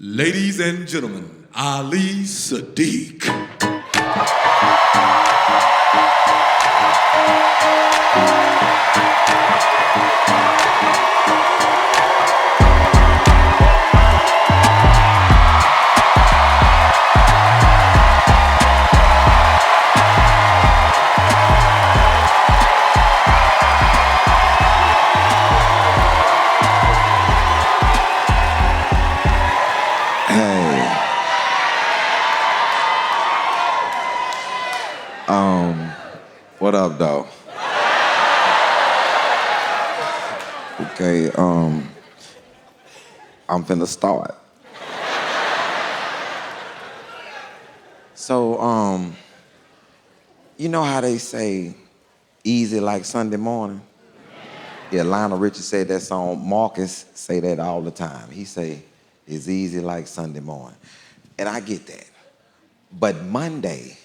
Ladies and gentlemen, Ali Siddiq. What up, though? Okay, I'm finna start. So, you know how they say easy like Sunday morning? Yeah, Lionel Richie said that song. Marcus say that all the time. He say, it's easy like Sunday morning. And I get that. But Monday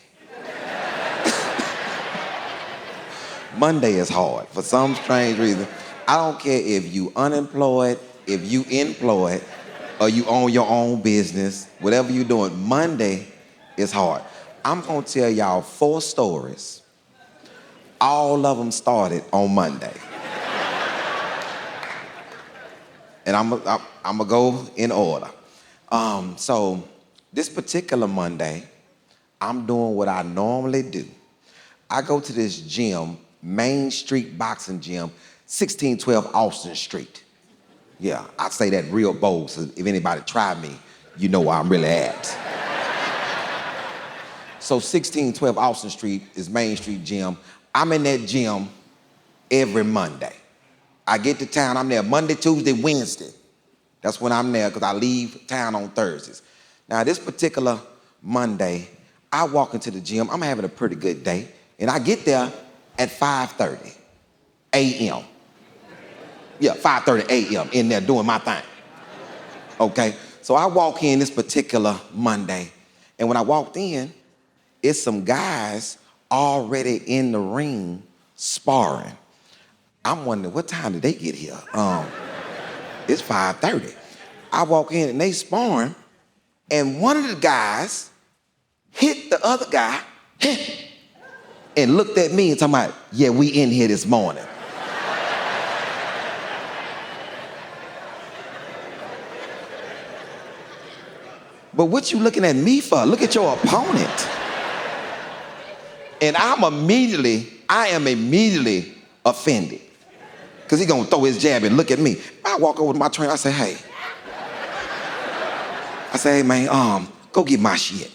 is hard for some strange reason. I don't care if you unemployed, if you employed, or you own your own business, whatever you're doing, Monday is hard. I'm gonna tell y'all 4 stories. All of them started on Monday. And I'm gonna go in order. So this particular Monday, I'm doing what I normally do. I go to this gym, Main Street Boxing Gym, 1612 Austin Street. Yeah, I say that real bold, so if anybody try me, you know where I'm really at. So 1612 Austin Street is Main Street Gym. I'm in that gym every Monday. I get to town, I'm there Monday, Tuesday, Wednesday. That's when I'm there, because I leave town on Thursdays. Now, this particular Monday, I walk into the gym, I'm having a pretty good day, and I get there at 5:30 a.m. Yeah, 5:30 a.m. in there doing my thing. Okay, so I walk in this particular Monday, and when I walked in, it's some guys already in the ring sparring. I'm wondering, what time did they get here? It's 5:30. I walk in and they sparring, and one of the guys hit the other guy, and looked at me and talking about, yeah, we in here this morning. But what you looking at me for? Look at your opponent. And I am immediately offended. Because he gonna throw his jab and look at me. I walk over to my trainer, I say, hey. I say, hey man, go get my shit.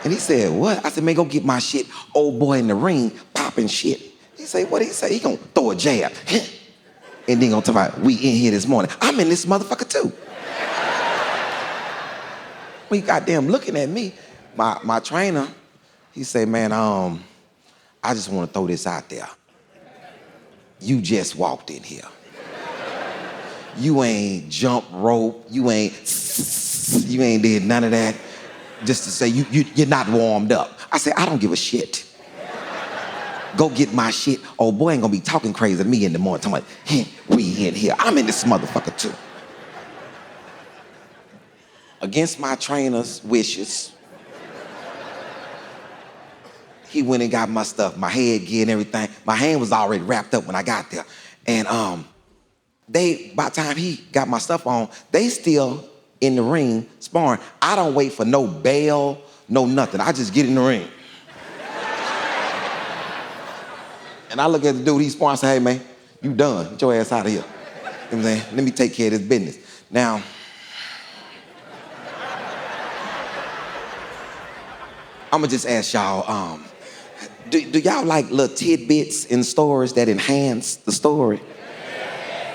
And he said, what? I said, man, go get my shit. Old boy in the ring popping shit. He said, what he say? He gonna throw a jab. And then gonna talk about, we in here this morning. I'm in this motherfucker too. When he goddamn looking at me, my trainer, he say, man, I just wanna throw this out there. You just walked in here. You ain't jump rope, you ain't did none of that. Just to say you're not warmed up. I said, I don't give a shit. Go get my shit. Old boy ain't gonna be talking crazy to me in the morning. Talking about, hey, we in here. I'm in this motherfucker too. Against my trainer's wishes, he went and got my stuff, my headgear and everything. My hand was already wrapped up when I got there. And by the time he got my stuff on, they still in the ring sparring. I don't wait for no bail, no nothing. I just get in the ring. And I look at the dude, he's sparring, I say, hey man, you done. Get your ass out of here. You know what I'm saying? Let me take care of this business. Now, I'm gonna just ask y'all, do y'all like little tidbits in stories that enhance the story?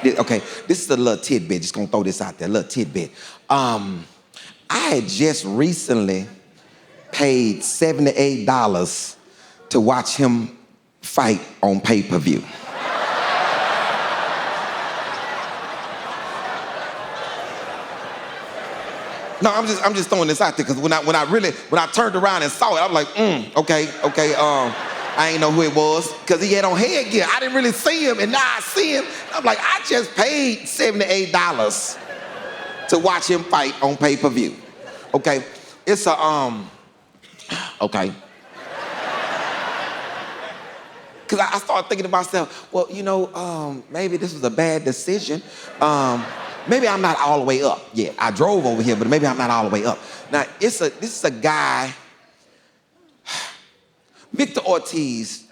Okay, this is a little tidbit. Just gonna throw this out there, a little tidbit. I had just recently paid $78 to watch him fight on pay-per-view. No, I'm just throwing this out there because when I turned around and saw it, I was like, okay, I ain't know who it was because he had on headgear. I didn't really see him, and now I see him. I'm like, I just paid $78 to watch him fight on pay-per-view. Okay, it's a okay. Because I started thinking to myself, well, you know, maybe this was a bad decision. Maybe I'm not all the way up yet. I drove over here, but maybe I'm not all the way up. Now, this is a guy, Victor Ortiz.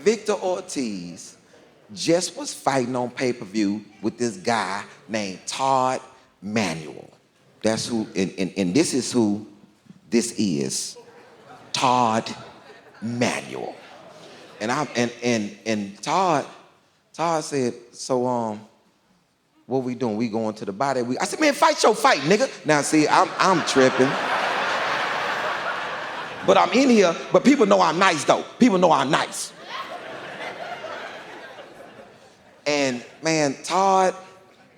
Victor Ortiz just was fighting on pay-per-view with this guy named Todd Manuel. That's who, and this is who this is, Todd Manuel. And Todd said, so what we doing? We going to the body? I said, man, fight your fight, nigga. Now see, I'm tripping. But I'm in here, but people know I'm nice though. People know I'm nice. And man, Todd,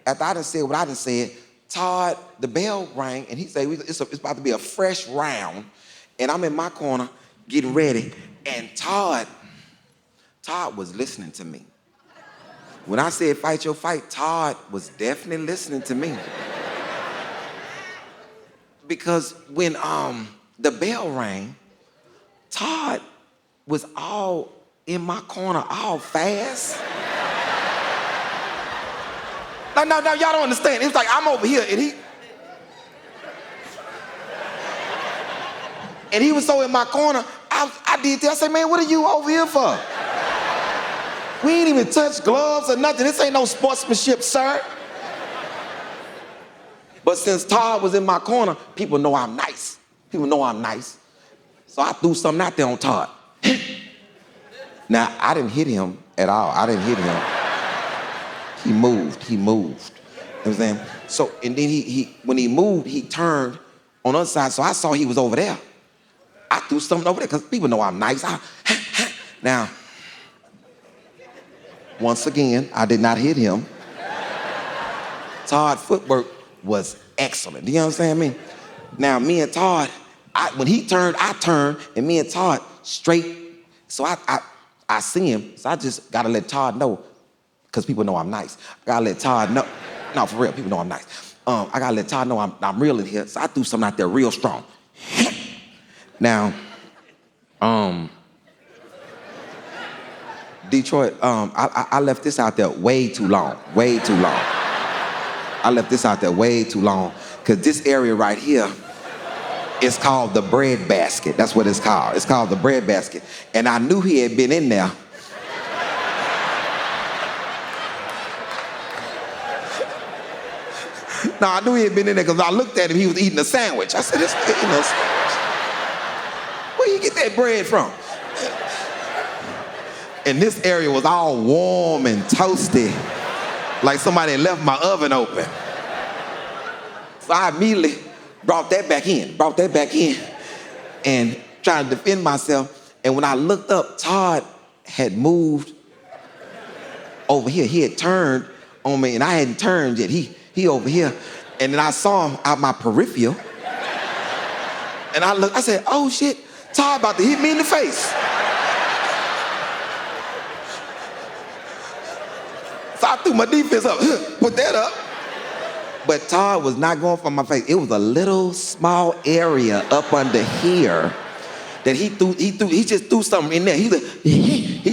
after I done said what I done said, Todd, the bell rang, and he said, it's about to be a fresh round. And I'm in my corner getting ready. And Todd was listening to me. When I said fight your fight, Todd was definitely listening to me. Because when the bell rang, Todd was all in my corner, all fast. No, y'all don't understand. It's like I'm over here and he was so in my corner, I did that. I said, man, what are you over here for? We ain't even touched gloves or nothing. This ain't no sportsmanship, sir. But since Todd was in my corner, people know I'm nice. People know I'm nice. So I threw something out there on Todd. Now, I didn't hit him at all. I didn't hit him. He moved. You know what I'm saying? So, and then when he moved, he turned on the other side, so I saw he was over there. I threw something over there, because people know I'm nice. Now, once again, I did not hit him. Todd's footwork was excellent. Do you understand me? Now, me and Todd, when he turned, I turned, and me and Todd straight. So I see him, so I just gotta let Todd know, because people know I'm nice. I gotta let Todd know. No, for real, people know I'm nice. I gotta let Todd know I'm real in here, so I threw something out there real strong. Now, Detroit, I left this out there way too long. I left this out there way too long, because this area right here is called the bread basket. That's what it's called. It's called the bread basket. And I knew he had been in there. No, I knew he had been in there because I looked at him, he was eating a sandwich. I said, this nigga eating a sandwich? Where you get that bread from? And this area was all warm and toasty, like somebody had left my oven open. So I immediately brought that back in, and trying to defend myself. And when I looked up, Todd had moved over here. He had turned on me, and I hadn't turned yet. He over here. And then I saw him out my peripheral. And I looked, I said, oh shit, Todd about to hit me in the face. So I threw my defense up, put that up. But Todd was not going for my face. It was a little small area up under here that he just threw something in there. He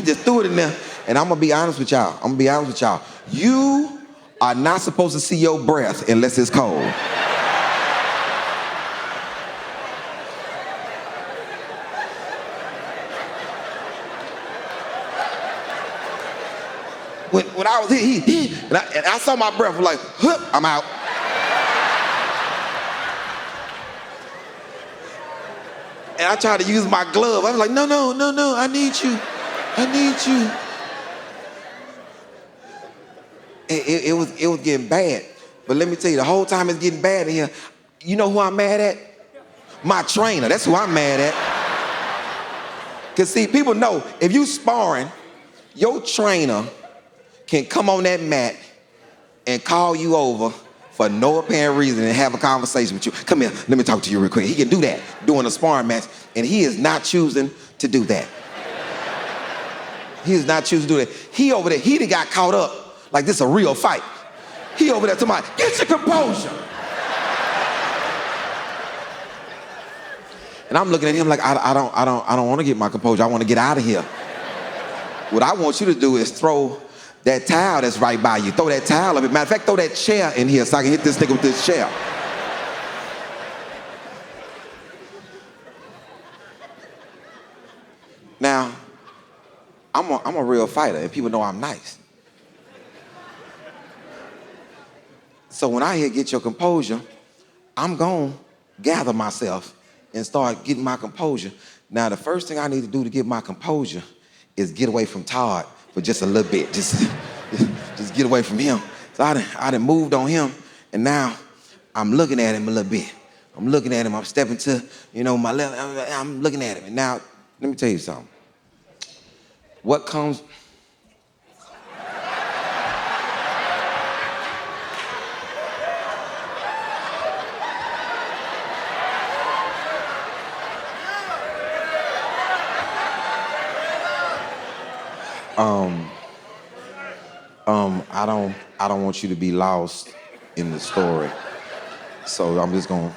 just threw it in there. And I'm gonna be honest with y'all. You are not supposed to see your breath unless it's cold. When I was here, and I saw my breath, like, I'm out. And I tried to use my glove. I was like, no, I need you. It was getting bad. But let me tell you, the whole time it's getting bad in here, you know who I'm mad at? My trainer. That's who I'm mad at. Because see, people know, if you sparring, your trainer can come on that mat and call you over for for no apparent reason and have a conversation with you. Come here, let me talk to you real quick. He can do that during a sparring match, and he is not choosing to do that. He is not choosing to do that. He over there, he done got caught up like this is a real fight. He over there talking about, get your composure. And I'm looking at him like, I don't want to get my composure. I want to get out of here. What I want you to do is throw that towel that's right by you. Throw that towel up. Matter of fact, throw that chair in here so I can hit this nigga with this chair. Now, I'm a real fighter, and people know I'm nice. So when I hear get your composure, I'm gonna gather myself and start getting my composure. Now, the first thing I need to do to get my composure is get away from Todd for just a little bit. Just get away from him. So I done moved on him, and now I'm looking at him a little bit. I'm looking at him. I'm stepping to, my left. I'm looking at him. And now, let me tell you something. What comes... I don't want you to be lost in the story. So I'm just gonna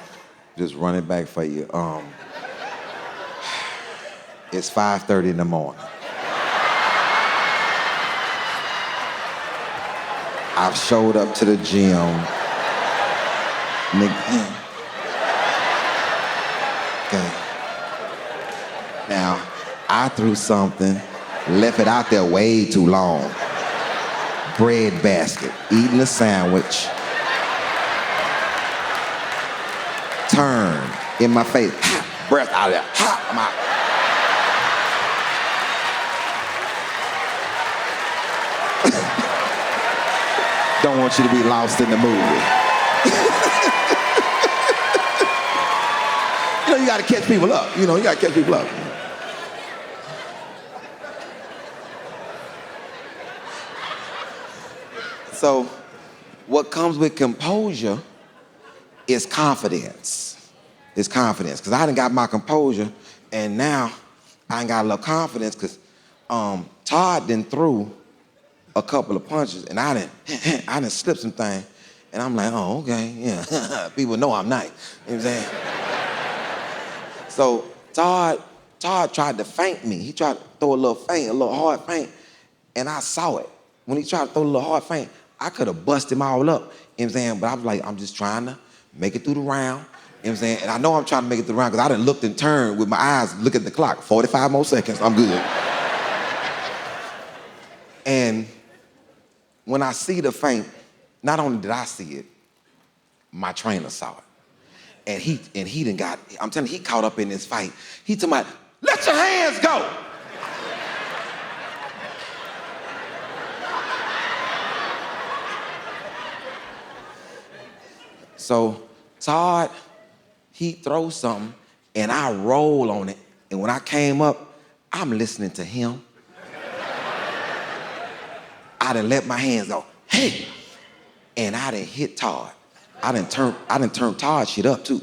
run it back for you. It's 5:30 in the morning. I've showed up to the gym. Okay. Now, I threw something, left it out there way too long. Bread basket, eating a sandwich. Turn in my face, breath out of there, I'm out. Don't want you to be lost in the movie. You gotta catch people up. You gotta catch people up. So, what comes with composure is confidence. It's confidence, because I done got my composure, and now I ain't got a little confidence, because Todd done threw a couple of punches, and I done slipped some things, and I'm like, oh, okay, yeah. People know I'm nice. You know what I'm saying? So Todd tried to feint me. He tried to throw a little feint, a little hard feint, and I saw it. When he tried to throw a little hard feint, I could have busted him all up. You know what I'm saying? But I was like, I'm just trying to make it through the round. You know what I'm saying? And I know I'm trying to make it through the round because I done looked and turned with my eyes, look at the clock. 45 more seconds, I'm good. And when I see the feint, not only did I see it, my trainer saw it. And he done got, I'm telling you, he caught up in this fight. He told me, let your hands go. So Todd, he throws something, and I roll on it. And when I came up, I'm listening to him. I done let my hands go, hey, and I done hit Todd. I done turned Todd shit up too.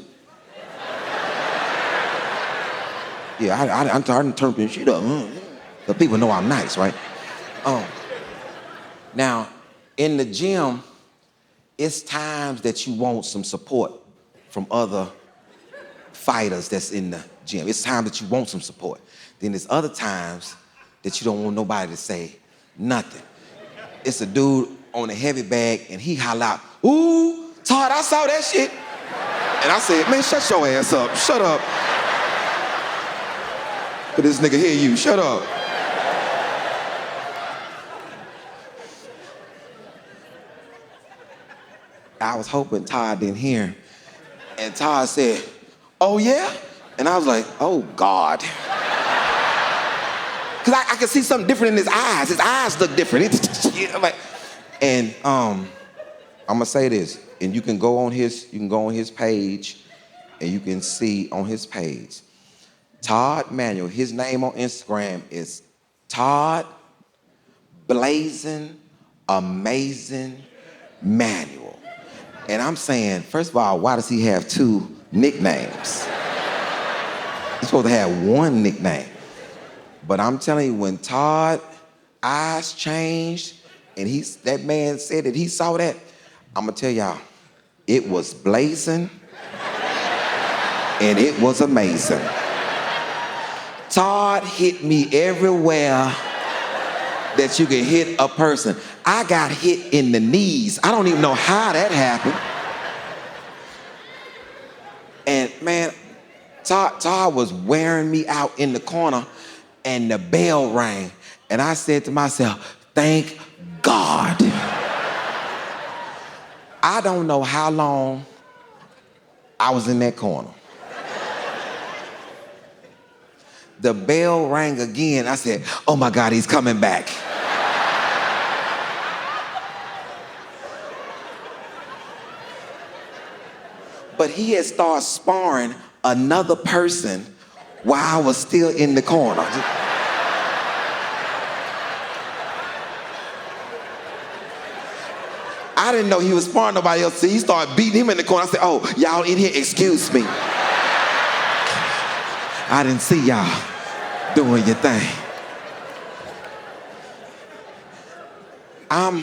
Yeah, I done turned this shit up. But people know I'm nice, right? Now, in the gym, it's times that you want some support from other fighters that's in the gym. It's time that you want some support. Then there's other times that you don't want nobody to say nothing. It's a dude on a heavy bag, and he holler out, ooh, Todd, I saw that shit. And I said, man, shut your ass up. Shut up. But this nigga hear you. Shut up. I was hoping Todd didn't hear. And Todd said, oh, yeah? And I was like, oh, God. Because I could see something different in his eyes. His eyes look different. And I'm gonna say this, and you can go on his page, and you can see on his page, Todd Manuel, his name on Instagram is Todd Blazing Amazing Manuel. And I'm saying, first of all, why does he have 2 nicknames? He's supposed to have 1 nickname. But I'm telling you, when Todd eyes changed and that man said that he saw that, I'm gonna tell y'all, it was blazing and it was amazing. Todd hit me everywhere that you can hit a person. I got hit in the knees. I don't even know how that happened. And man, Todd was wearing me out in the corner and the bell rang. And I said to myself, thank God. I don't know how long I was in that corner. The bell rang again. I said, oh my God, he's coming back. But he had started sparring another person while I was still in the corner. I didn't know he was sparring nobody else, so he started beating him in the corner. I said, oh, y'all in here, excuse me. I didn't see y'all doing your thing. I'm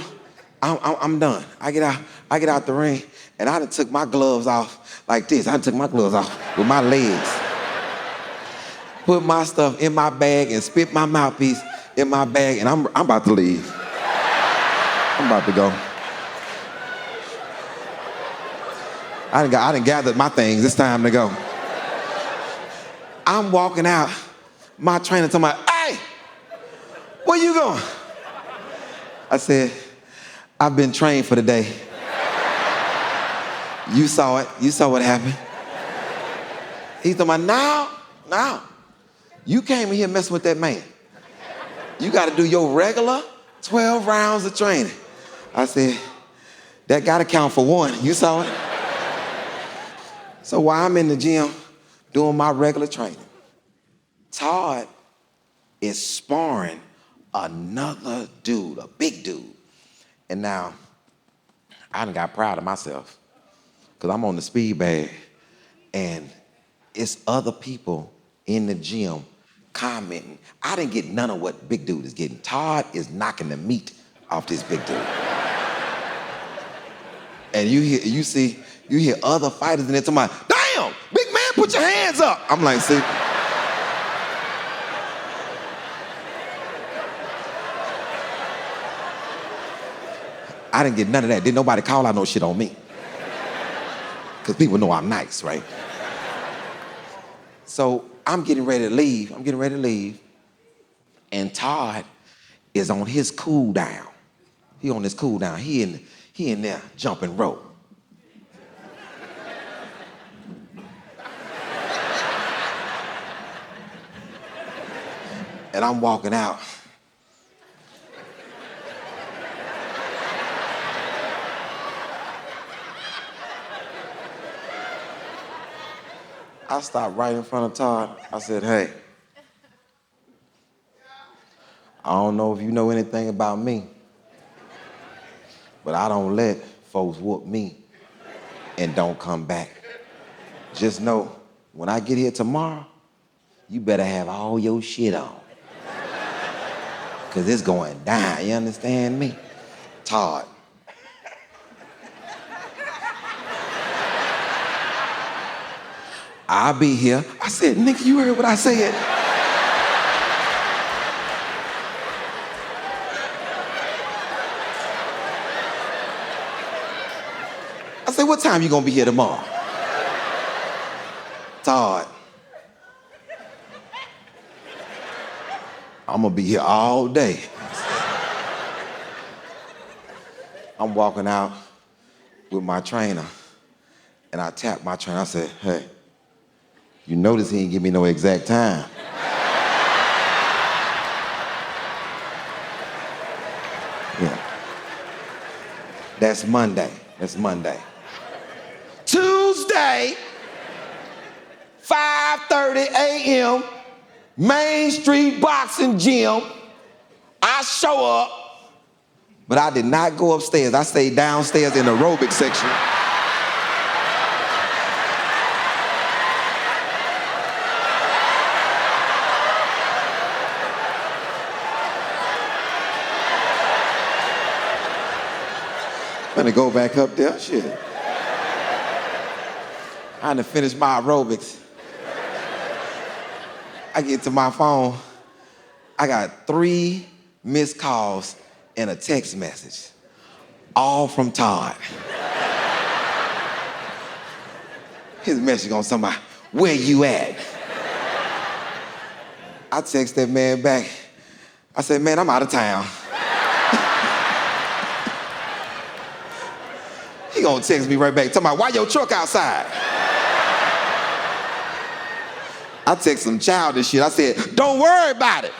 done. I get out the ring, and I done took my gloves off like this. I done took my gloves off with my legs. Put my stuff in my bag and spit my mouthpiece in my bag, and I'm about to leave. I'm about to go. I done gathered my things. It's time to go. I'm walking out. My trainer told me, hey, where you going? I said, I've been trained for the day. You saw it. You saw what happened. He told me, now, you came in here messing with that man. You got to do your regular 12 rounds of training. I said, that got to count for 1. You saw it? So while I'm in the gym doing my regular training, Todd is sparring another dude, a big dude. And now, I done got proud of myself because I'm on the speed bag and it's other people in the gym commenting. I didn't get none of what big dude is getting. Todd is knocking the meat off this big dude. And you hear other fighters in there talking about, damn, big man, put your hands up. I'm like, see. I didn't get none of that. Didn't nobody call out no shit on me. Because people know I'm nice, right? So I'm getting ready to leave. And Todd is on his cool down. He on his cool down. He in there jumping rope. And I'm walking out. I stopped right in front of Todd. I said, hey, I don't know if you know anything about me, but I don't let folks whoop me and don't come back. Just know, when I get here tomorrow, you better have all your shit on. Because it's going down, you understand me? Todd. I'll be here. I said, nigga, you heard what I said? I said, what time you gonna be here tomorrow? Todd. I'm gonna be here all day. I'm walking out with my trainer, and I tapped my trainer. I said, hey, you notice he didn't give me no exact time. Yeah. That's Monday. Tuesday, 5:30 a.m., Main Street Boxing Gym. I show up, but I did not go upstairs. I stayed downstairs in the aerobic section. finna go back up there, shit. I done finished my aerobics. I get to my phone, I got 3 missed calls and a text message, all from Todd. His message gonna somebody, where you at? I text that man back. I said, man, I'm out of town. He gonna text me right back, talking about, why your truck outside? I text some childish shit. I said, don't worry about it.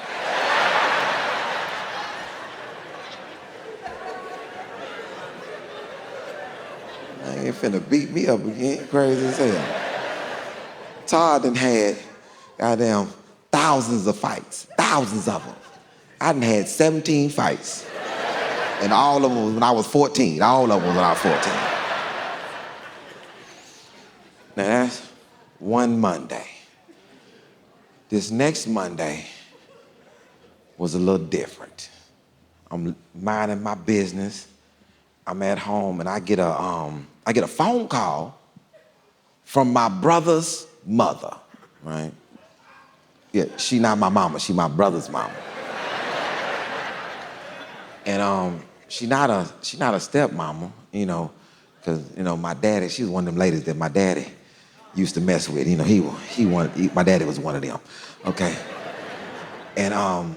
I ain't finna beat me up again. Crazy as hell. Todd done had goddamn thousands of fights, thousands of them. I done had 17 fights. And all of them was when I was 14. All of them was when I was 14. Now that's one Monday. This next Monday was a little different. I'm minding my business. I'm at home and I get a phone call from my brother's mother, right? Yeah, she not my mama, she my brother's mama. And she not a stepmama, you know, because, you know, my daddy, she was one of them ladies that my daddy used to mess with. You know, my daddy was one of them, okay? And,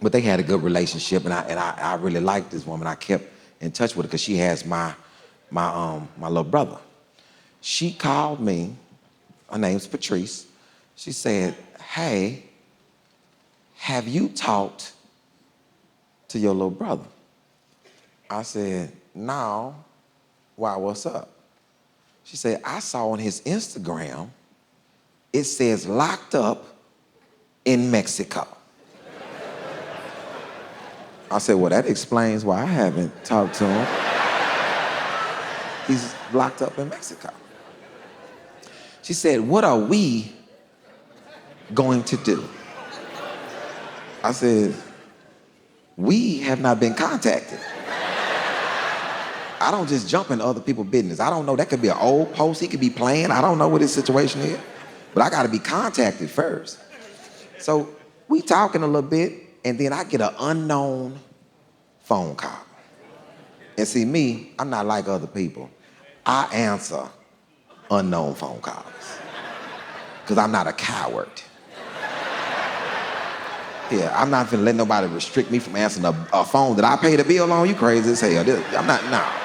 but they had a good relationship, and I really liked this woman. I kept in touch with her because she has my little brother. She called me, her name's Patrice. She said, hey, have you talked to your little brother? I said, no. Why, what's up? She said, I saw on his Instagram, it says locked up in Mexico. I said, well, that explains why I haven't talked to him. He's locked up in Mexico. She said, what are we going to do? I said, we have not been contacted. I don't just jump into other people's business. I don't know, that could be an old post he could be playing. I don't know what his situation is, but I gotta be contacted first. So we talking a little bit, and then I get an unknown phone call. And see me, I'm not like other people. I answer unknown phone calls, because I'm not a coward. Yeah, I'm not gonna let nobody restrict me from answering a phone that I paid a bill on. You crazy as hell. I'm not, nah.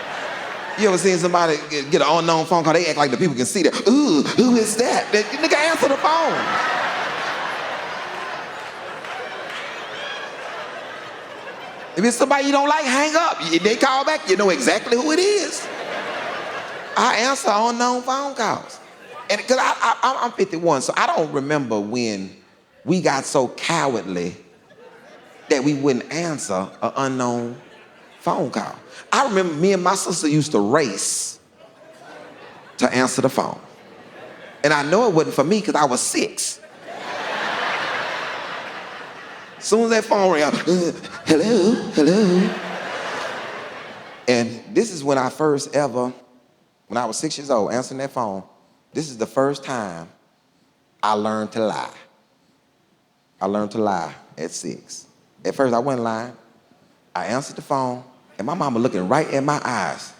You ever seen somebody get an unknown phone call? They act like the people can see that. Ooh, who is that? That nigga answer the phone. If it's somebody you don't like, hang up. If they call back, you know exactly who it is. I answer unknown phone calls. And because I'm 51, so I don't remember when we got so cowardly that we wouldn't answer an unknown phone call. I remember me and my sister used to race to answer the phone. And I know it wasn't for me because I was 6. As soon as that phone rang, hello, hello. And this is when I first ever, when I was 6 years old, answering that phone, this is the first time I learned to lie. I learned to lie at 6. At first, I wasn't lying. I answered the phone, and my mama looking right in my eyes.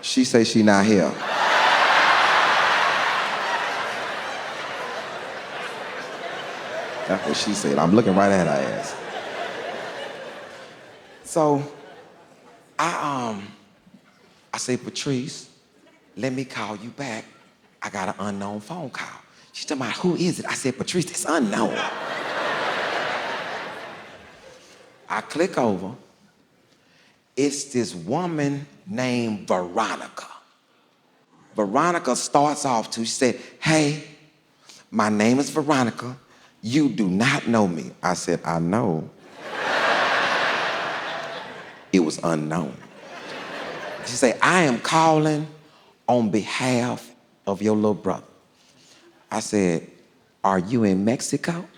She say she not here. That's what she said. I'm looking right at her ass. So, I say, Patrice, let me call you back. I got an unknown phone call. She's talking about, who is it? I said, Patrice, it's unknown. I click over. It's this woman named Veronica. Veronica starts off to, she said, hey, my name is Veronica. You do not know me. I said, I know. It was unknown. She said, I am calling on behalf of your little brother. I said, are you in Mexico?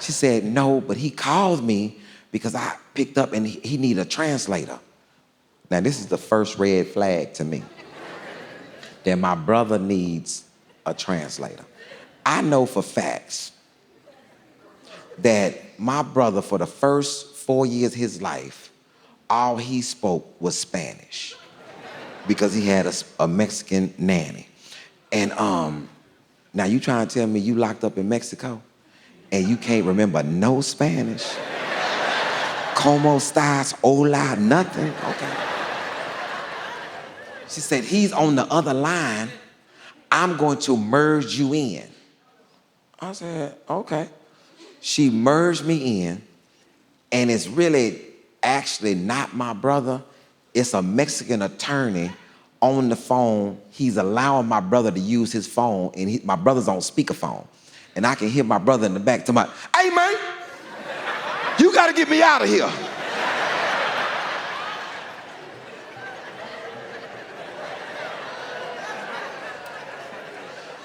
She said, no, but he called me because I picked up and he needed a translator. Now, this is the first red flag to me, that my brother needs a translator. I know for facts that my brother, for the first 4 years of his life, all he spoke was Spanish because he had a Mexican nanny. And now you trying to tell me you locked up in Mexico and you can't remember no Spanish? Como estás? Hola? Nothing? Okay. She said, he's on the other line. I'm going to merge you in. I said, okay. She merged me in, and it's really actually not my brother. It's a Mexican attorney on the phone. He's allowing my brother to use his phone, and my brother's on speakerphone. And I can hear my brother in the back talking about, hey, man, you got to get me out of here.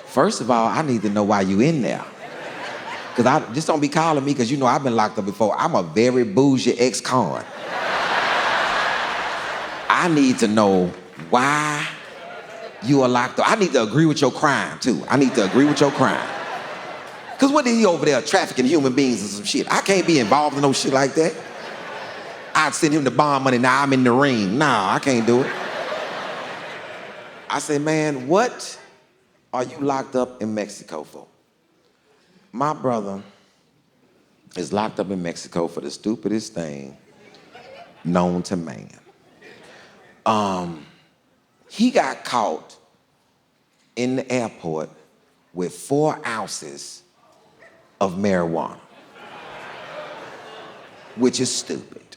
First of all, I need to know why you in there. Because I just don't be calling me because you know I've been locked up before. I'm a very bougie ex-con. I need to know why you are locked up. I need to agree with your crime, too. I need to agree with your crime. Because what is he over there trafficking human beings and some shit? I can't be involved in no shit like that. I'd send him the bond money, now I'm in the ring. Nah, I can't do it. I say, man, what are you locked up in Mexico for? My brother is locked up in Mexico for the stupidest thing known to man. He got caught in the airport with 4 ounces of marijuana, which is stupid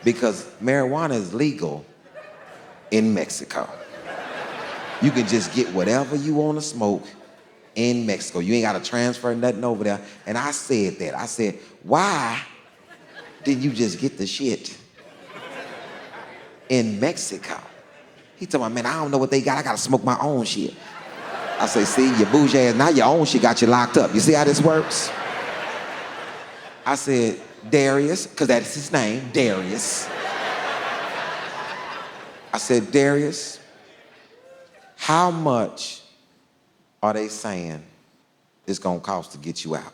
because marijuana is legal in Mexico. You can just get whatever you want to smoke in Mexico. You ain't got to transfer nothing over there. And I said that. I said, why didn't you just get the shit in Mexico? He told me, man, I don't know what they got. I got to smoke my own shit. I say, see, your bougie ass, now your own shit got you locked up. You see how this works? I said, Darius, because that's his name, Darius. I said, Darius, how much are they saying it's gonna cost to get you out?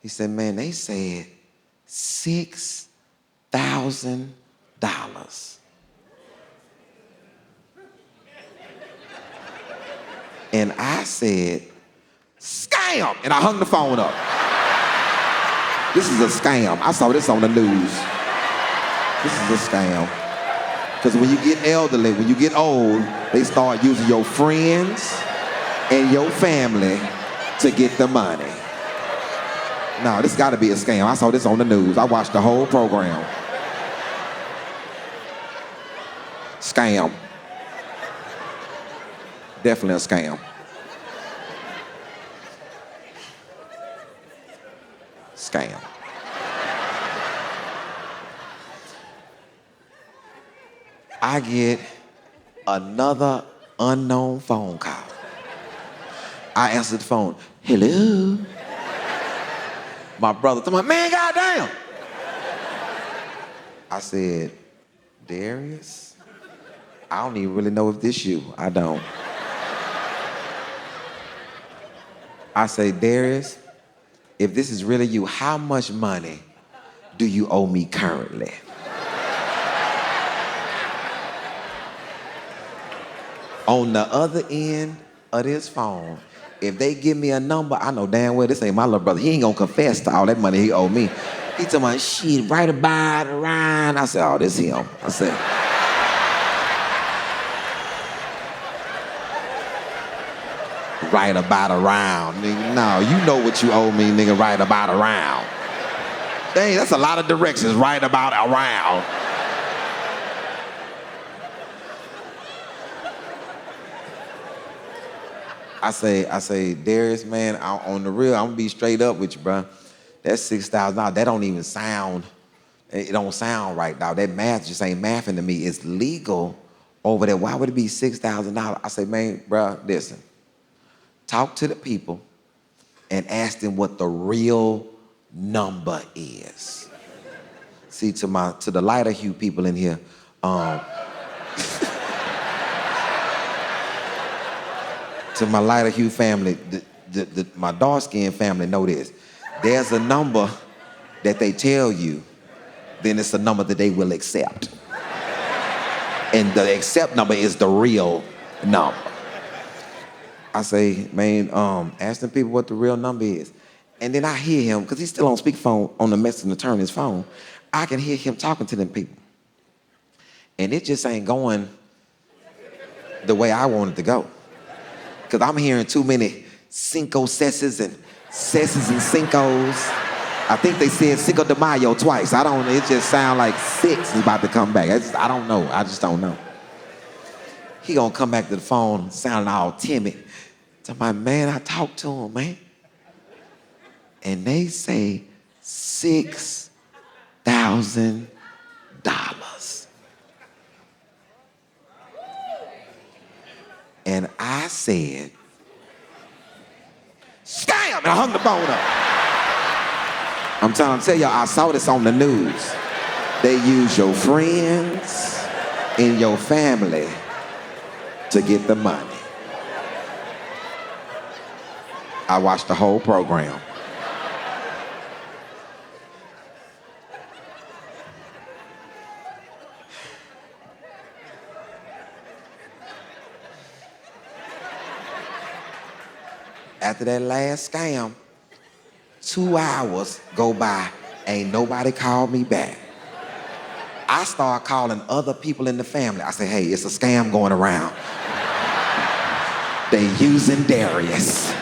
He said, man, they said $6,000. And I said, scam! And I hung the phone up. This is a scam. I saw this on the news. This is a scam. Because when you get elderly, when you get old, they start using your friends and your family to get the money. No, this got to be a scam. I saw this on the news. I watched the whole program. Scam. Definitely a scam. Scam. I get another unknown phone call. I answered the phone. Hello? My brother told me, man, goddamn. I said, Darius, I don't even really know if this you. I don't. I say, Darius, if this is really you, how much money do you owe me currently? On the other end of this phone, if they give me a number, I know damn well this ain't my little brother. He ain't gonna confess to all that money he owe me. He told me, shit, right about around. I said, oh, this him. I said, right about around, nigga. No, you know what you owe me, nigga, right about around. Dang, that's a lot of directions, right about around. I say, Darius, man, on the real, I'm gonna be straight up with you, bro. That's $6,000. That don't even sound, it don't sound right, dog. That math just ain't mathing to me. It's legal over there. Why would it be $6,000? I say, man, bro, listen. Talk to the people and asked him what the real number is. See, to the lighter hue people in here, to my lighter hue family, my dark-skinned family know this. There's a number that they tell you, then it's a number that they will accept. And the accept number is the real number. I say, man, ask them people what the real number is. And then I hear him, because he's still on speakerphone on the message to turn his phone. I can hear him talking to them people. And it just ain't going the way I want it to go. Because I'm hearing too many cinco cesses and cincos. I think they said Cinco de Mayo twice. I don't, it just sound like 6 is about to come back. I don't know, I just don't know. He gonna come back to the phone sounding all timid. Tell my man, I talked to him, man. And they say $6,000. And I said, scam! And I hung the phone up. I'm trying to tell y'all, I saw this on the news. They use your friends and your family to get the money. I watched the whole program. After that last scam, 2 hours go by, ain't nobody called me back. I start calling other people in the family. I say, hey, it's a scam going around. They using Darius.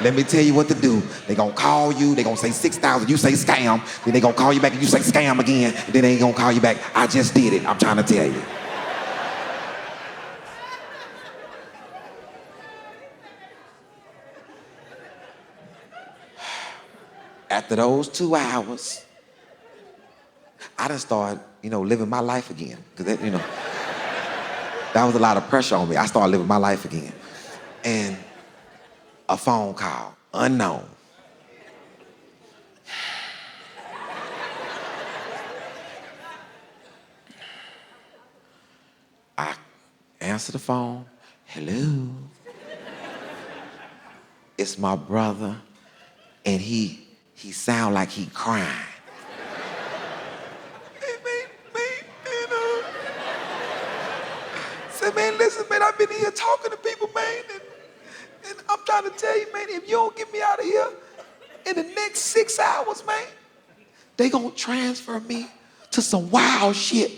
Let me tell you what to do. They gonna call you, they gonna say 6,000, you say scam, then they gonna call you back and you say scam again, and then they ain't gonna call you back. I just did it, I'm trying to tell you. After those 2 hours, I done started, living my life again. Because that was a lot of pressure on me. I started living my life again. And a phone call, unknown. I answer the phone. Hello. It's my brother, and he sound like he crying. Say, man, listen, man, I've been here talking to people, man, and I'm trying to tell you, man, if you don't get me out of here in the next 6 hours, man, they gonna transfer me to some wild shit.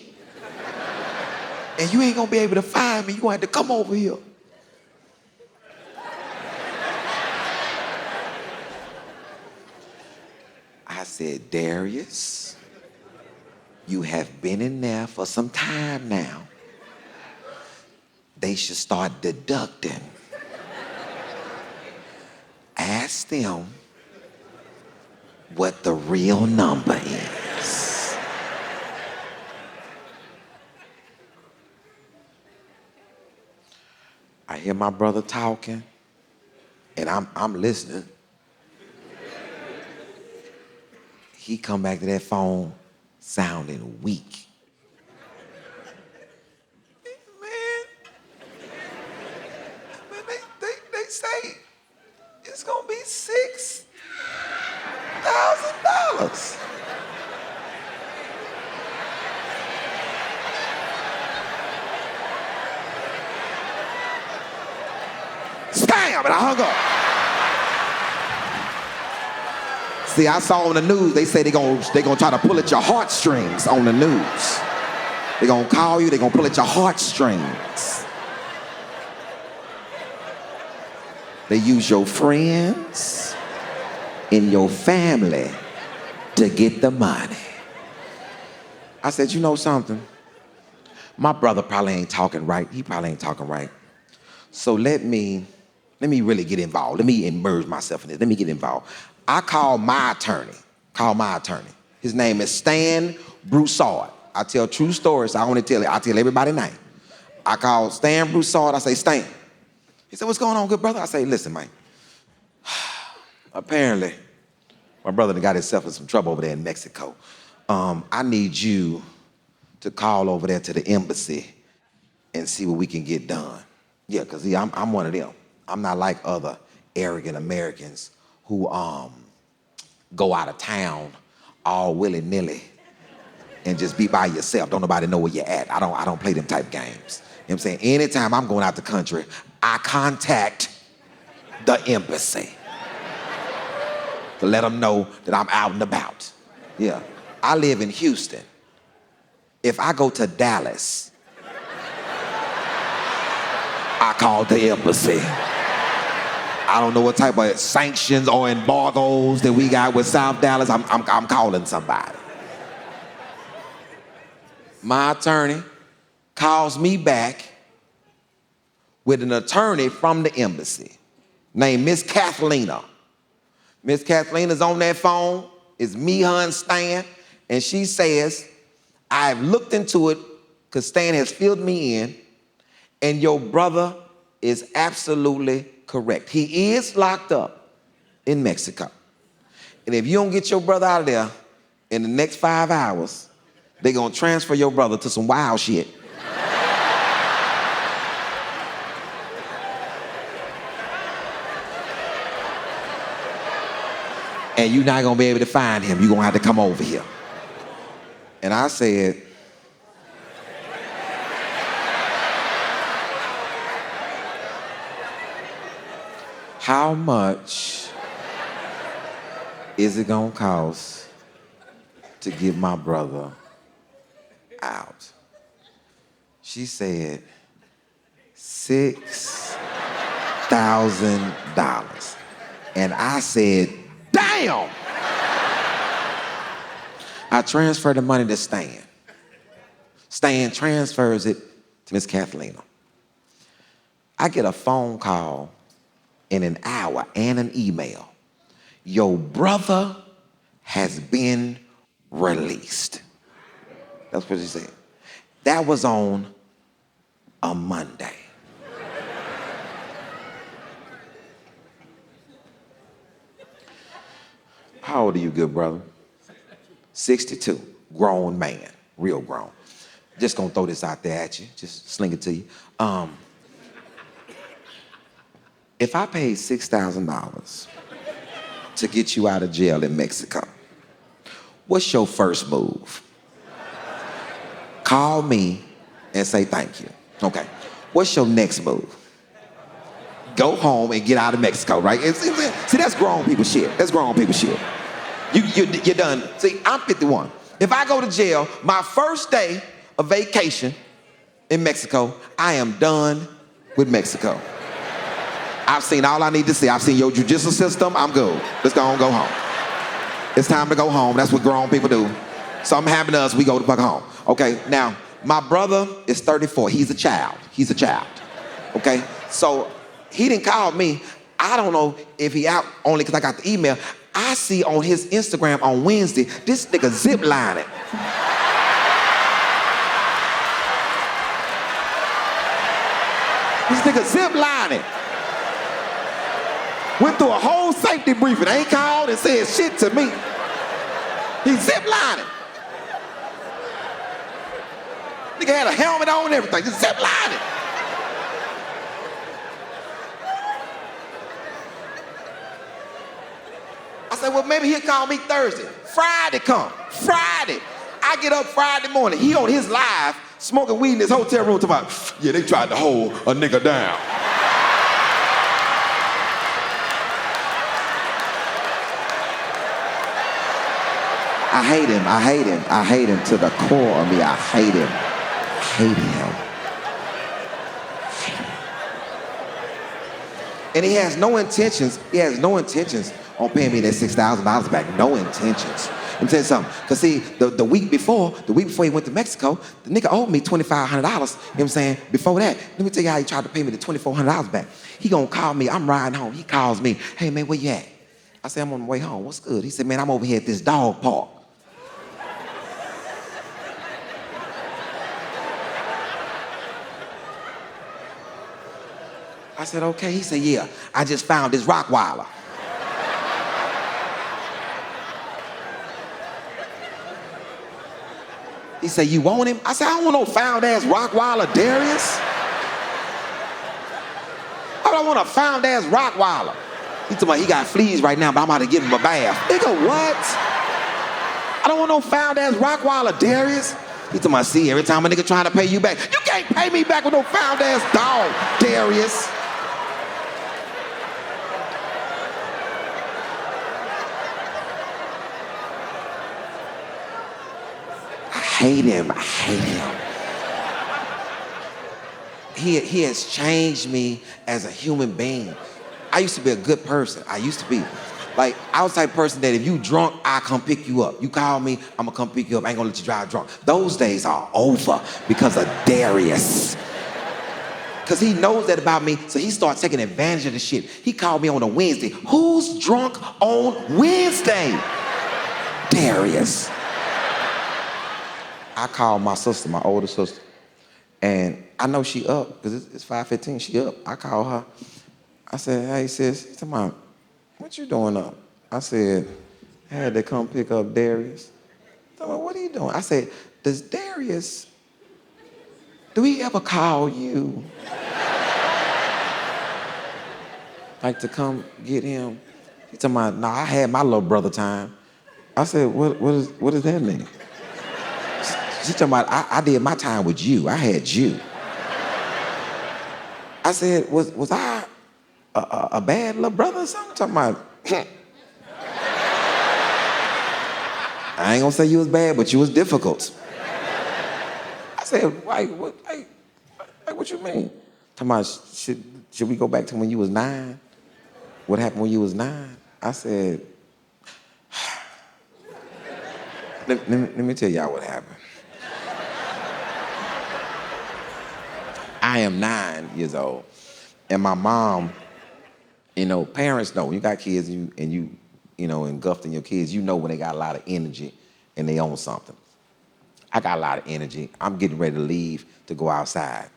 And you ain't gonna be able to find me. You gonna have to come over here. I said, Darius, you have been in there for some time now. They should start deducting. Ask them what the real number is. I hear my brother talking, and I'm listening. He come back to that phone sounding weak. Man, they say it's gonna be $6,000. Scam! And I hung up. See, I saw on the news, they say they gonna try to pull at your heartstrings on the news. They gonna call you, they gonna pull at your heartstrings. They use your friends and your family to get the money. I said, you know something? My brother probably ain't talking right. He probably ain't talking right. So let me really get involved. Let me immerse myself in this. Let me get involved. I called my attorney. His name is Stan Broussard. I tell true stories. I tell everybody's name. I called Stan Broussard. I say, Stan. He said, what's going on, good brother? I say, listen, man. Apparently, my brother got himself in some trouble over there in Mexico. I need you to call over there to the embassy and see what we can get done. Yeah, because I'm one of them. I'm not like other arrogant Americans who go out of town all willy-nilly and just be by yourself. Don't nobody know where you're at. I don't play them type games. You know what I'm saying? Anytime I'm going out the country, I contact the embassy to let them know that I'm out and about. Yeah. I live in Houston. If I go to Dallas, I call the embassy. I don't know what type of sanctions or embargoes that we got with South Dallas. I'm calling somebody. My attorney calls me back with an attorney from the embassy named Miss Kathlena. Miss Kathleena's on that phone. It's me, her, and Stan. And she says, I've looked into it because Stan has filled me in, and your brother is absolutely correct. He is locked up in Mexico. And if you don't get your brother out of there in the next 5 hours, they're going to transfer your brother to some wild shit. And you're not going to be able to find him. You're going to have to come over here. And I said, how much is it gonna cost to get my brother out? She said, $6,000. And I said, damn! I transferred the money to Stan. Stan transfers it to Miss Kathlena. I get a phone call in an hour and an email. Your brother has been released. That's what she said. That was on a Monday. How old are you, good brother? 62, grown man, real grown. Just gonna throw this out there at you, just sling it to you. If I paid $6,000 to get you out of jail in Mexico, what's your first move? Call me and say thank you. Okay. What's your next move? Go home and get out of Mexico, right? See, that's grown people shit. That's grown people shit. You're done. See, I'm 51. If I go to jail, my first day of vacation in Mexico, I am done with Mexico. I've seen all I need to see. I've seen your judicial system. I'm good. Let's go home. It's time to go home. That's what grown people do. Something happened to us, we go the fuck home. Okay, now, my brother is 34. He's a child. Okay? So, he didn't call me. I don't know if he out only because I got the email. I see on his Instagram on Wednesday, this nigga zip lining. This nigga zip lining. Went through a whole safety briefing. Ain't called and said shit to me. He's zip lining. Nigga had a helmet on and everything, just zip lining. I said, well, maybe he'll call me Thursday. Friday come. Friday. I get up Friday morning. He on his live, smoking weed in his hotel room, talking about, yeah, they tried to hold a nigga down. I hate him to the core of me. I hate him. And he has no intentions on paying me that $6,000 back. No intentions. Let me tell you something. Because see, the week before he went to Mexico, the nigga owed me $2,500. You know what I'm saying? Before that, let me tell you how he tried to pay me the $2,400 back. He gonna call me. I'm riding home. He calls me. Hey, man, where you at? I said, I'm on the way home. What's good? He said, man, I'm over here at this dog park. I said, okay. He said, yeah, I just found this Rottweiler. He said, you want him? I said, I don't want no found-ass Rottweiler, Darius. I don't want a found-ass Rottweiler. He told me he got fleas right now, but I'm about to give him a bath. Nigga, what? I don't want no found-ass Rottweiler, Darius. He told me, see, every time a nigga trying to pay you back, you can't pay me back with no found-ass dog, Darius. I hate him. He has changed me as a human being. I used to be a good person. I used to be. Like, I was the type of person that if you drunk, I come pick you up. You call me, I'm gonna come pick you up. I ain't gonna let you drive drunk. Those days are over because of Darius. Because he knows that about me, so he starts taking advantage of the shit. He called me on a Wednesday. Who's drunk on Wednesday? Darius. I called my sister, my older sister, and I know she up, because it's 5:15, she up. I call her. I said, hey, sis. She said, Mom, what you doing up? I said, I had to come pick up Darius. She said, what are you doing? I said, do he ever call you? Like to come get him? He told me, no, I had my little brother time. I said, what does that mean? She talking about, I did my time with you. I had you. I said, was I a bad little brother or something? Talking about, I ain't gonna say you was bad, but you was difficult. I said, wait, what you mean? Talking about, should we go back to when you was 9? What happened when you was 9? I said, let me tell y'all what happened. I am 9 years old, and my mom, parents know when you got kids and you engulfed in your kids, you know when they got a lot of energy and they own something. I got a lot of energy. I'm getting ready to leave to go outside.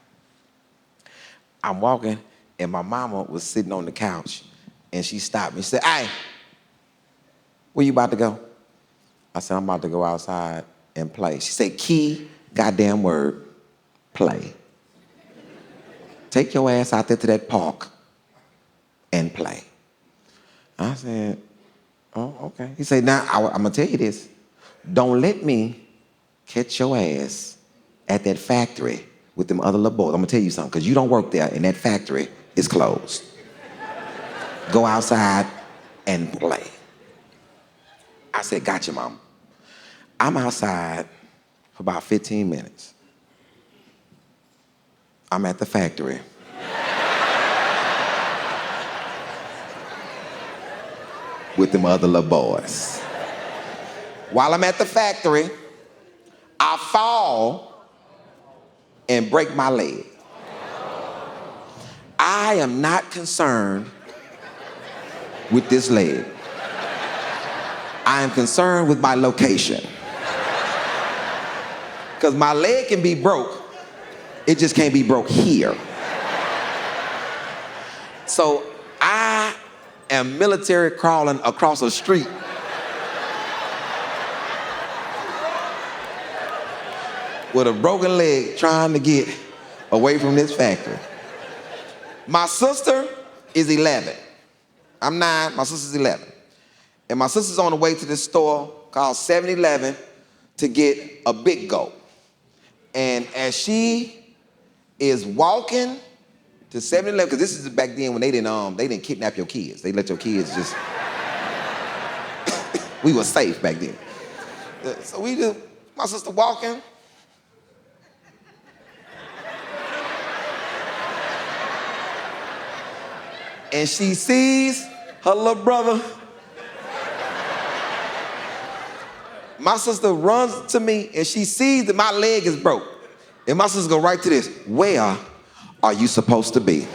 I'm walking, and my mama was sitting on the couch, and she stopped me. She said, hey, where you about to go? I said, I'm about to go outside and play. She said, key goddamn word, play. Take your ass out there to that park and play. I said, oh, okay. He said, now, I'm going to tell you this. Don't let me catch your ass at that factory with them other little boys. I'm going to tell you something, because you don't work there, and that factory is closed. Go outside and play. I said, gotcha, Mom. I'm outside for about 15 minutes. I'm at the factory. With them other little boys. While I'm at the factory, I fall and break my leg. I am not concerned with this leg. I am concerned with my location. Because my leg can be broke, it just can't be broke here. So I am military crawling across a street with a broken leg trying to get away from this factory. My sister is 11. I'm 9, my sister's 11. And my sister's on the way to this store called 7-Eleven to get a Big Go. And as she is walking to 7-Eleven, because this is back then when they didn't kidnap your kids. They let your kids just, we were safe back then. So my sister walking. And she sees her little brother. My sister runs to me and she sees that my leg is broke. And my sister go right to this. Where are you supposed to be?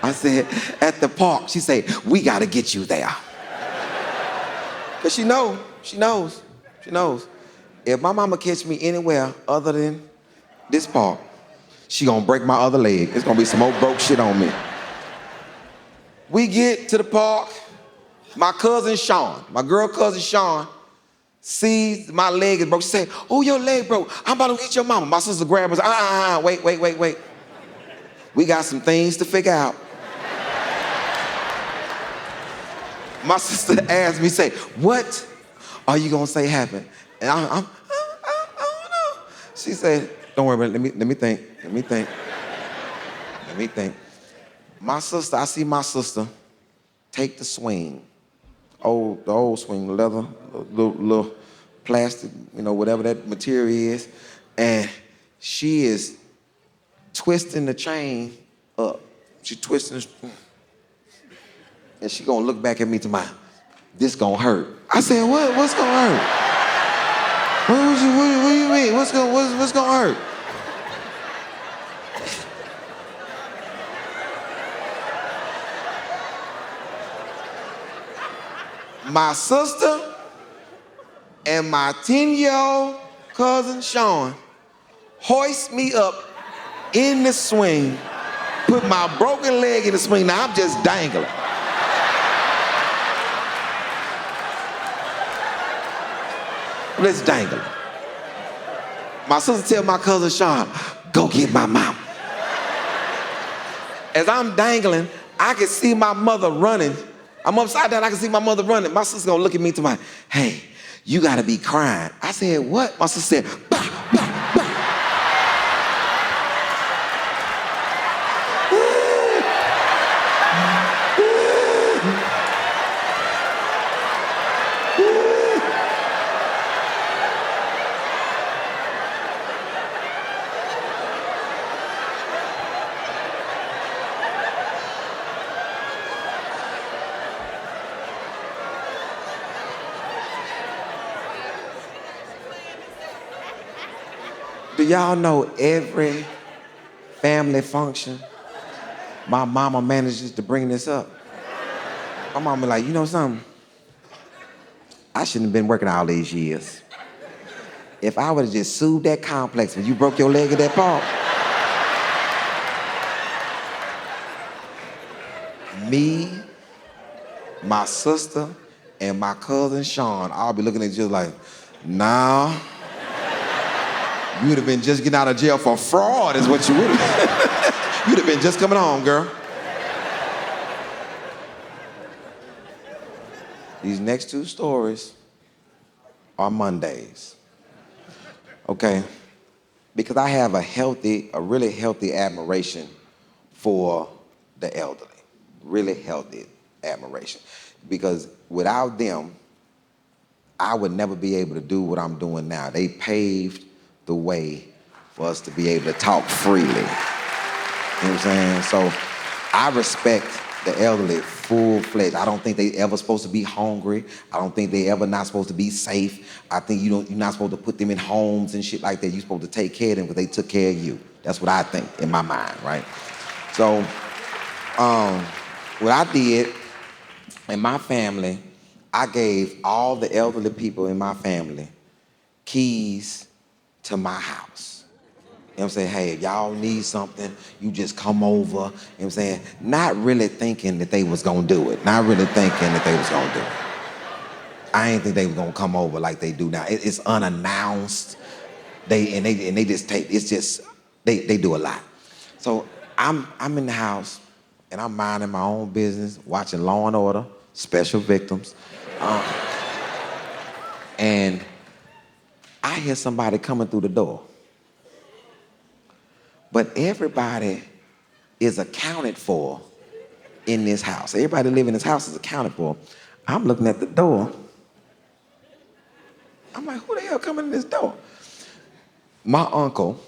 I said, at the park. She said, we gotta get you there. Because she knows. If my mama catch me anywhere other than this park, she gonna break my other leg. It's gonna be some old broke shit on me. We get to the park. My cousin Sean, my girl cousin Sean, sees my leg is broke. She said, oh, your leg broke. I'm about to eat your mama. My sister grabbed her. Wait. We got some things to figure out. My sister asked me, say, what are you gonna say happened? And I don't know. She said, don't worry about it, let me think. My sister, I see my sister take the swing. The old swing, leather, little plastic, whatever that material is. And she is twisting the chain up. She twisting the, and she gonna look back at me to this gonna hurt. I said, what's gonna hurt? What do you mean? What's gonna hurt? My sister and my 10-year-old cousin Sean hoist me up in the swing, put my broken leg in the swing. Now I'm just dangling. Let's dangle. My sister tell my cousin Sean, go get my mom. As I'm dangling, I can see my mother running. I'm upside down, I can see my mother running. My sister's gonna look at me to hey, you gotta be crying. I said, what? My sister said, bah, bah, bah. Do y'all know every family function, my mama manages to bring this up? My mama like, you know something? I shouldn't have been working all these years. If I would have just sued that complex when you broke your leg at that park, me, my sister, and my cousin Sean, I'll be looking at you like, nah. You'd have been just getting out of jail for fraud is what you would have. You'd have been just coming home, girl. These next two stories are Mondays. Okay? Because I have a really healthy admiration for the elderly. Really healthy admiration. Because without them, I would never be able to do what I'm doing now. They paved the way for us to be able to talk freely. You know what I'm saying? So I respect the elderly full-fledged. I don't think they ever supposed to be hungry. I don't think they ever not supposed to be safe. I think you're not supposed to put them in homes and shit like that. You're supposed to take care of them because they took care of you. That's what I think in my mind, right? So what I did in my family, I gave all the elderly people in my family keys to my house. You know what I'm saying? Hey, if y'all need something, you just come over. You know what I'm saying? Not really thinking that they was gonna do it. Not really thinking that they was gonna do it. I ain't think they was gonna come over like they do now. It's unannounced. They just take, it's just, they do a lot. So I'm in the house and I'm minding my own business, watching Law and Order, Special Victims. And I hear somebody coming through the door. But everybody is accounted for in this house. Everybody living in this house is accounted for. I'm looking at the door. I'm like, who the hell coming in this door? My uncle,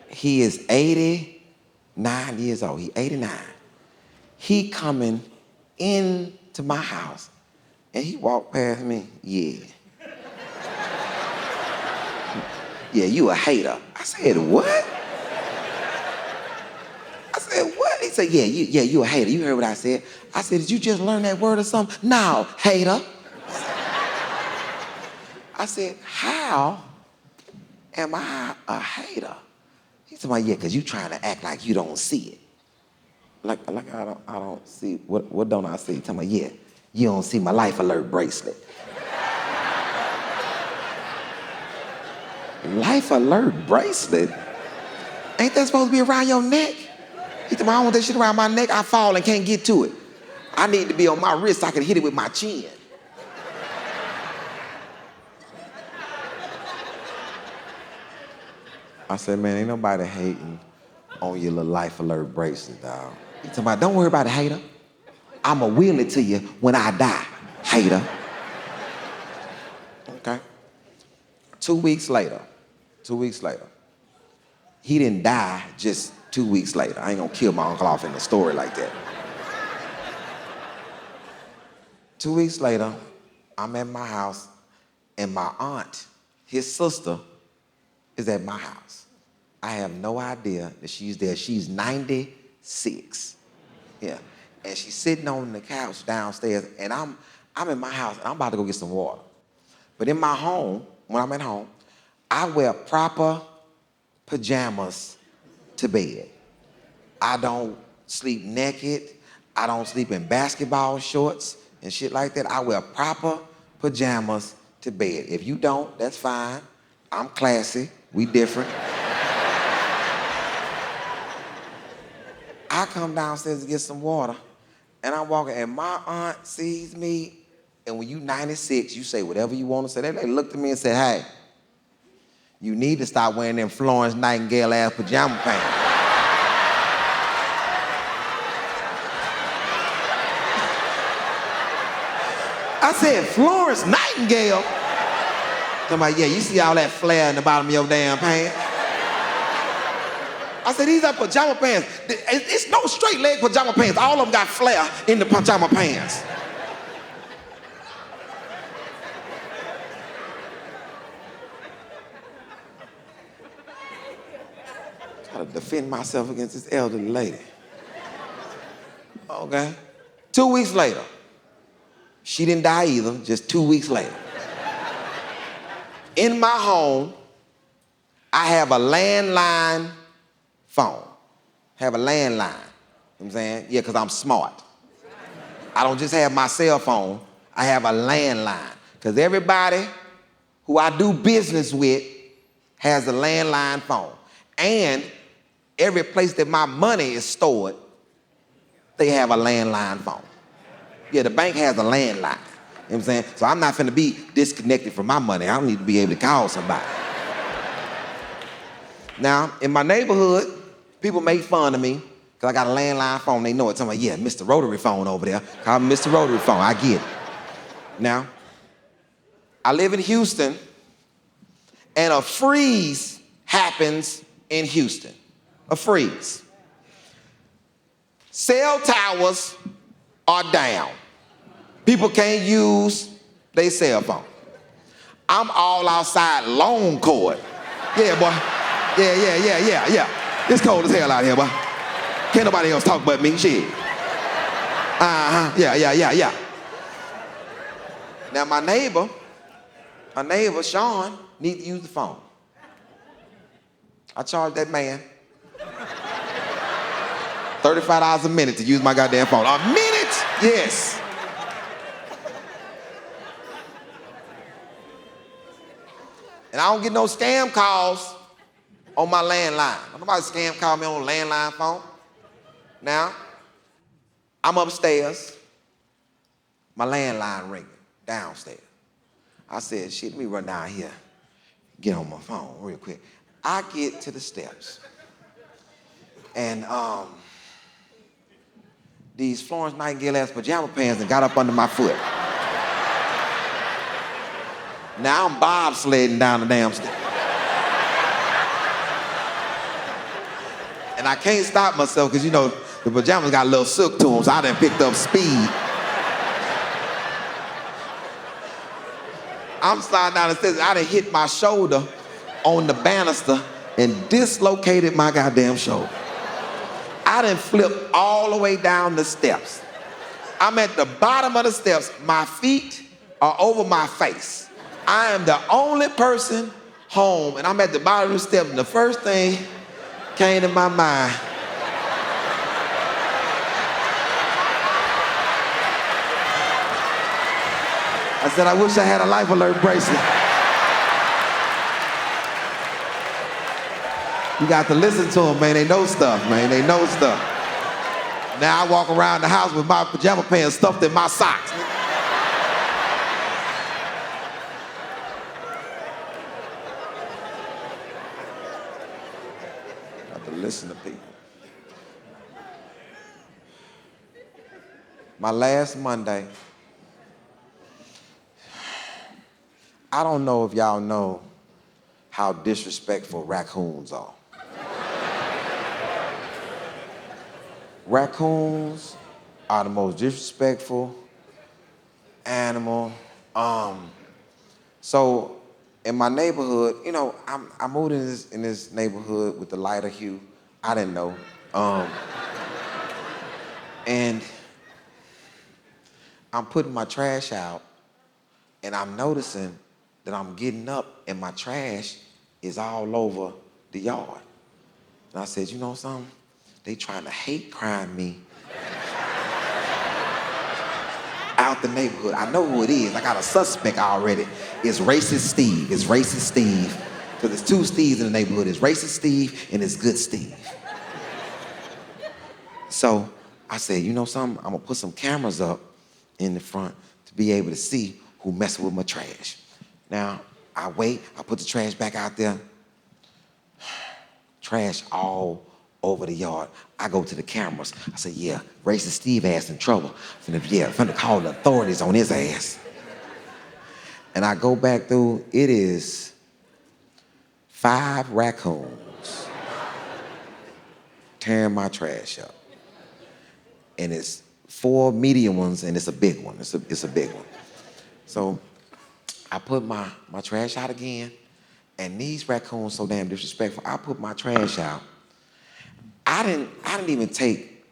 he is 89 years old. He 89. He coming into my house and he walked past me. Yeah, you a hater. I said, what? I said, what? He said, yeah, you a hater. You heard what I said. I said, did you just learn that word or something? No, hater. I said, how am I a hater? He said, well, yeah, because you trying to act like you don't see it. Like I don't see, what don't I see? He talking about, yeah, You don't see my life alert bracelet. Life alert bracelet? Ain't that supposed to be around your neck? He said, I don't want that shit around my neck. I fall and can't get to it. I need to be on my wrist so I can hit it with my chin. I said, man, ain't nobody hating on your little life alert bracelet, dog. He talking about, don't worry about it, hater. I'ma will it to you when I die, hater. Okay. 2 weeks later, he didn't die just 2 weeks later. I ain't gonna kill my uncle off in the story like that. 2 weeks later, I'm at my house, and my aunt, his sister, is at my house. I have no idea that she's there. She's 96. Yeah. And she's sitting on the couch downstairs, and I'm in my house, and I'm about to go get some water. But in my home, when I'm at home, I wear proper pajamas to bed. I don't sleep naked. I don't sleep in basketball shorts and shit like that. I wear proper pajamas to bed. If you don't, that's fine. I'm classy. We different. I come downstairs to get some water, and I'm walking, and my aunt sees me, and when you 96, you say whatever you want to say. They looked at me and said, hey, you need to stop wearing them Florence Nightingale-ass pajama pants. I said, Florence Nightingale? Talking about, yeah, you see all that flare in the bottom of your damn pants? I said, these are pajama pants. It's no straight leg pajama pants. All of them got flare in the pajama pants. Try to defend myself against this elderly lady. Okay. 2 weeks later. She didn't die either, just 2 weeks later. In my home, I have a landline phone. Have a landline. You know what I'm saying? Yeah, because I'm smart. I don't just have my cell phone, I have a landline. Because everybody who I do business with has a landline phone. And every place that my money is stored, they have a landline phone. Yeah, the bank has a landline. You know what I'm saying? So I'm not finna be disconnected from my money. I need to be able to call somebody. Now, in my neighborhood, people make fun of me because I got a landline phone. They know it. Somebody, yeah, Mr. Rotary Phone over there. Call me Mr. Rotary Phone. I get it. Now, I live in Houston, and a freeze happens in Houston. A freeze. Cell towers are down. People can't use their cell phone. I'm all outside long cord. Yeah, boy. Yeah. It's cold as hell out here, boy. Can't nobody else talk but me, shit. Yeah. Now my neighbor, Sean, needs to use the phone. I charge that man $35 a minute to use my goddamn phone. A minute? Yes. And I don't get no scam calls on my landline. Nobody scam call me on a landline phone. Now, I'm upstairs. My landline ringing downstairs. I said, shit, let me run down here, get on my phone real quick. I get to the steps. And these Florence Nightingale-ass pajama pants that got up under my foot. Now I'm bobsledding down the damn steps. And I can't stop myself because, you know, the pajamas got a little silk to them, so I done picked up speed. I'm sliding down the stairs. I done hit my shoulder on the banister and dislocated my goddamn shoulder. I done flipped all the way down the steps. I'm at the bottom of the steps. My feet are over my face. I am the only person home, and I'm at the bottom of the steps, and the first thing came to my mind. I said, I wish I had a life alert bracelet. You got to listen to them, man. They know stuff, man. They know stuff. Now I walk around the house with my pajama pants stuffed in my socks. Got to listen to people. My last Monday, I don't know if y'all know how disrespectful raccoons are. Raccoons are the most disrespectful animal. So in my neighborhood, you know, I moved in this neighborhood with the lighter hue. I didn't know. And I'm putting my trash out, and I'm noticing that I'm getting up and my trash is all over the yard. And I said, you know something? They trying to hate crime me out the neighborhood. I know who it is. I got a suspect already. It's Racist Steve. It's Racist Steve. Because there's two Steves in the neighborhood. It's Racist Steve and it's Good Steve. So I said, you know something? I'm gonna put some cameras up in the front to be able to see who messing with my trash. Now, I wait, I put the trash back out there. Trash all over the yard. I go to the cameras. I say, yeah, Racist Steve ass in trouble. I'm finna call the authorities on his ass. And I go back through, it is 5 raccoons tearing my trash up. And it's 4 medium ones and it's a big one. It's a big one. So I put my trash out again, and these raccoons so damn disrespectful. I put my trash out. I didn't even take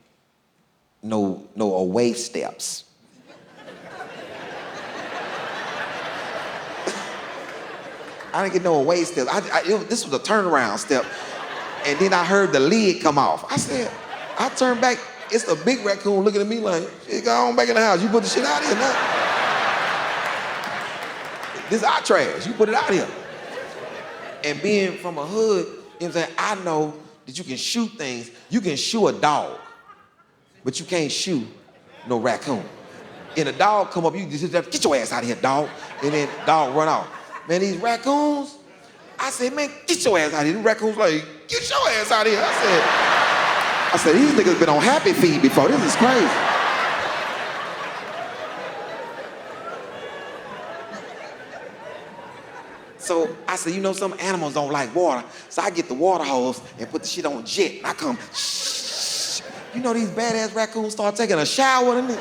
no away steps. I didn't get no away steps. This was a turnaround step, and then I heard the lid come off. I said, I turned back. It's a big raccoon looking at me like, hey, go on back in the house. You put the shit out here now. This is our trash. You put it out here. And being from a hood, you know what I'm saying, I know that you can shoot things. You can shoot a dog, but you can't shoot no raccoon. And a dog come up, you just get your ass out of here, dog. And then dog run off. Man, these raccoons, I said, man, get your ass out of here. These raccoons like, get your ass out of here. I said, these niggas been on Happy Feet before. This is crazy. So I said, you know, some animals don't like water. So I get the water hose and put the shit on jet. And I come, shh. You know, these badass raccoons start taking a shower in it.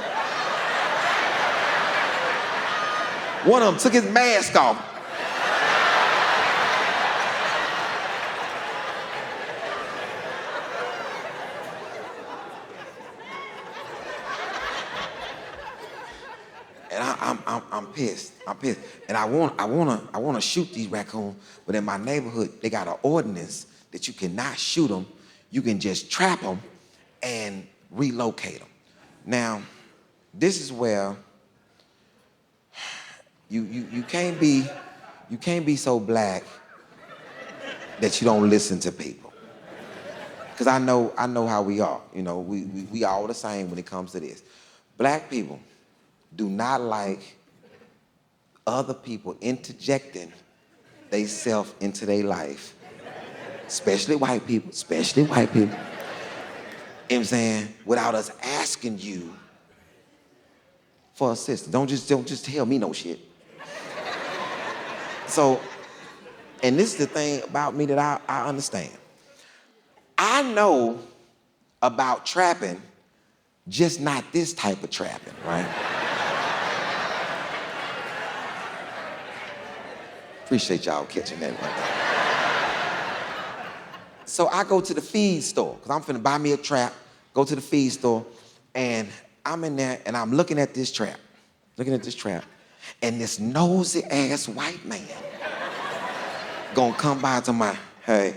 One of them took his mask off. And I'm pissed. I'm pissed. And I wanna shoot these raccoons, but in my neighborhood, they got an ordinance that you cannot shoot them. You can just trap them and relocate them. Now, this is where you can't be so black that you don't listen to people. Because I know how we are. You know, we all the same when it comes to this. Black people do not like other people interjecting they self into their life, especially white people. You know what I'm saying? Without us asking you for assistance. Don't just tell me no shit. So, and this is the thing about me that I understand. I know about trapping, just not this type of trapping, right? Appreciate y'all catching that one. So I go to the feed store, because I'm finna buy me a trap, go to the feed store, and I'm in there, and I'm looking at this trap, and this nosy ass white man gonna come by to my, hey,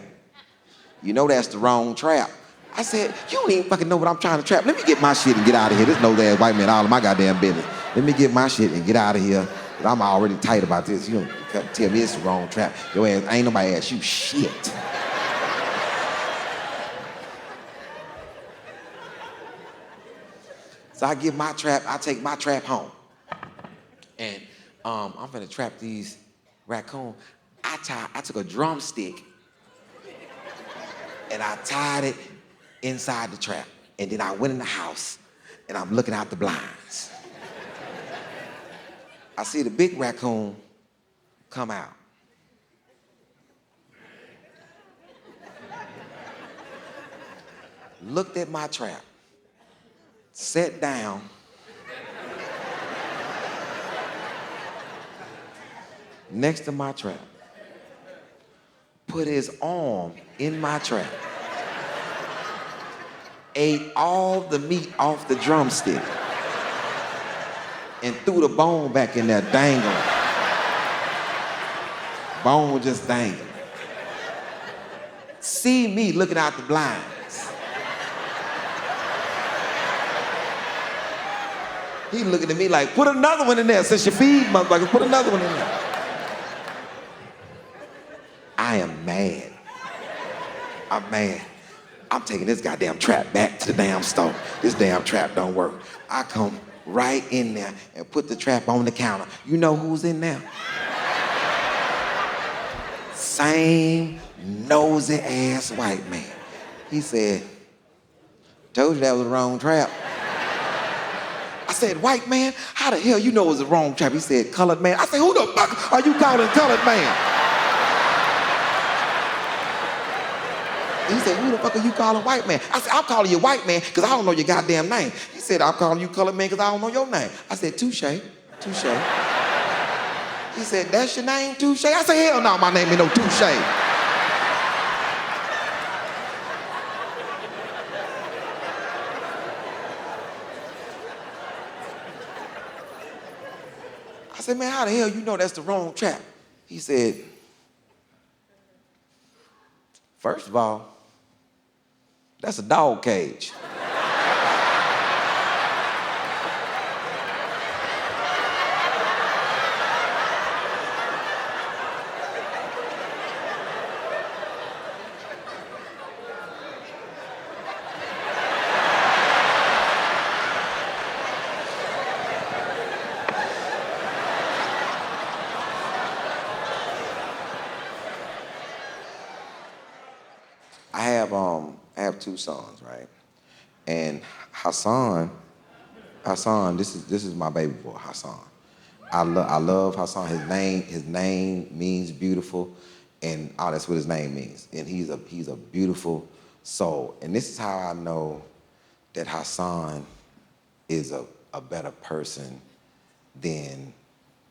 you know that's the wrong trap. I said, you don't even fucking know what I'm trying to trap. Let me get my shit and get out of here. This nosy ass white man all of my goddamn business. Let me get my shit and get out of here Cause I'm already tight about this. You don't tell me it's the wrong trap. Your ass, ain't nobody asked you shit. So I take my trap home. And I'm gonna trap these raccoons. I took a drumstick and I tied it inside the trap. And then I went in the house and I'm looking out the blinds. I see the big raccoon come out. Looked at my trap, sat down, next to my trap, put his arm in my trap, ate all the meat off the drumstick, and threw the bone back in there dangling. Bone was just dangling. See me looking out the blinds. He looking at me like, put another one in there since you feed motherfuckers, put another one in there. I am mad. I'm mad. I'm taking this goddamn trap back to the damn store. This damn trap don't work. I come right in there and put the trap on the counter. You know who's in there? Same nosy ass white man. He said, told you that was the wrong trap. I said, white man, how the hell you know it was the wrong trap? He said, colored man. I said, who the fuck are you calling colored man? He said, who the fuck are you calling white man? I said, I'm calling you white man because I don't know your goddamn name. He said, I'm calling you colored man because I don't know your name. I said, touche, touche. He said, that's your name, touche? I said, hell no, my name ain't no touche. I said, man, how the hell you know that's the wrong trap? He said, first of all, that's a dog cage. I have two sons, right? And Hassan, this is my baby boy, Hassan. I love Hassan. His name means beautiful, and that's what his name means. And he's a beautiful soul. And this is how I know that Hassan is a better person than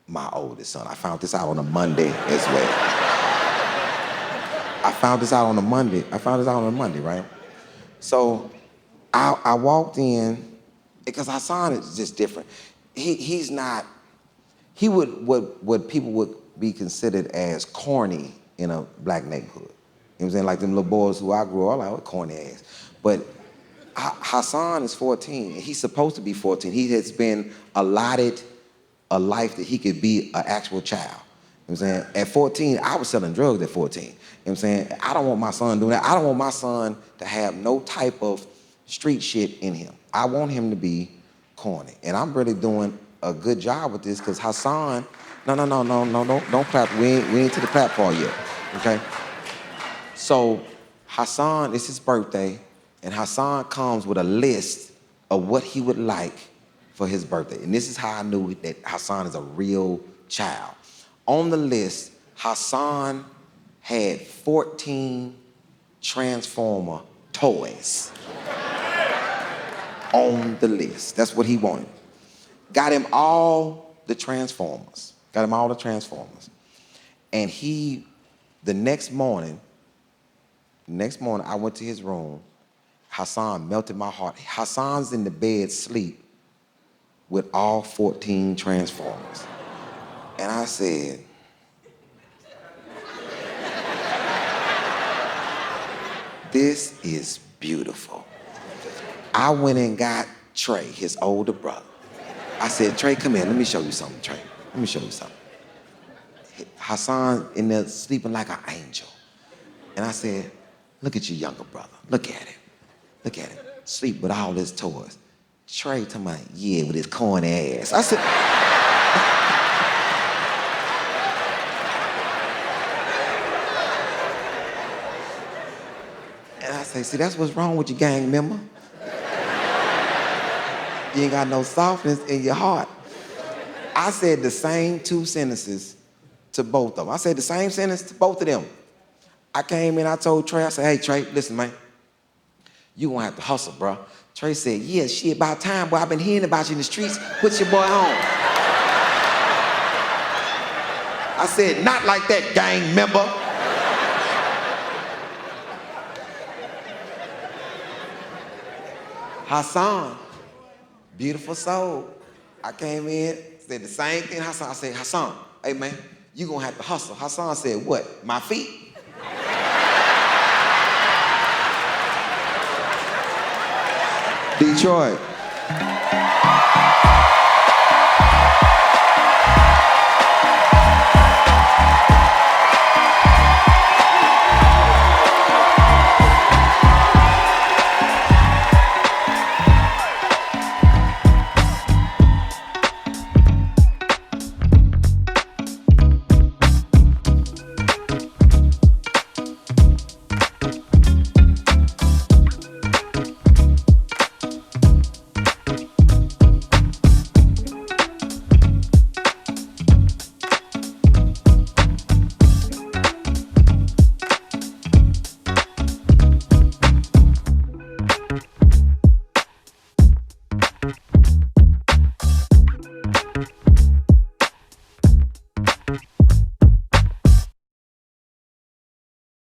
my oldest son. I found this out on a Monday as well. I found this out on a Monday, right? So I walked in, because Hassan is just different. He's not, he would, what people would be considered as corny in a black neighborhood. You know what I'm saying? Like them little boys who I grew up, like, what corny ass. But Hassan is 14, and he's supposed to be 14. He has been allotted a life that he could be an actual child. You know what I'm saying? At 14, I was selling drugs at 14. You know what I'm saying? I don't want my son doing that. I don't want my son to have no type of street shit in him. I want him to be corny. And I'm really doing a good job with this because Hassan, no, don't clap. We ain't to the clap part yet, okay? So Hassan, it's his birthday, and Hassan comes with a list of what he would like for his birthday. And this is how I knew that Hassan is a real child. On the list, Hassan had 14 Transformer toys on the list. That's what he wanted. Got him all the Transformers. And the next morning, I went to his room. Hassan melted my heart. Hassan's in the bed asleep with all 14 Transformers. And I said, this is beautiful. I went and got Trey, his older brother. I said, Trey, come here, let me show you something, Trey. Let me show you something. Hassan in there sleeping like an angel. And I said, look at your younger brother. Look at him. Look at him. Sleep with all his toys. Trey talking about, yeah, with his corny ass. I said, and I say, see, that's what's wrong with your gang member. You ain't got no softness in your heart. I said the same two sentences to both of them. I said the same sentence to both of them. I came in, I told Trey, I said, hey, Trey, listen, man. You gonna have to hustle, bro. Trey said, yeah, shit, about time, boy. I've been hearing about you in the streets. Put your boy on. I said, not like that, gang member. Hassan, beautiful soul. I came in, said the same thing. Hassan, I said, Hassan, hey, man, you gonna have to hustle. Hassan said, what, my feet? Detroit.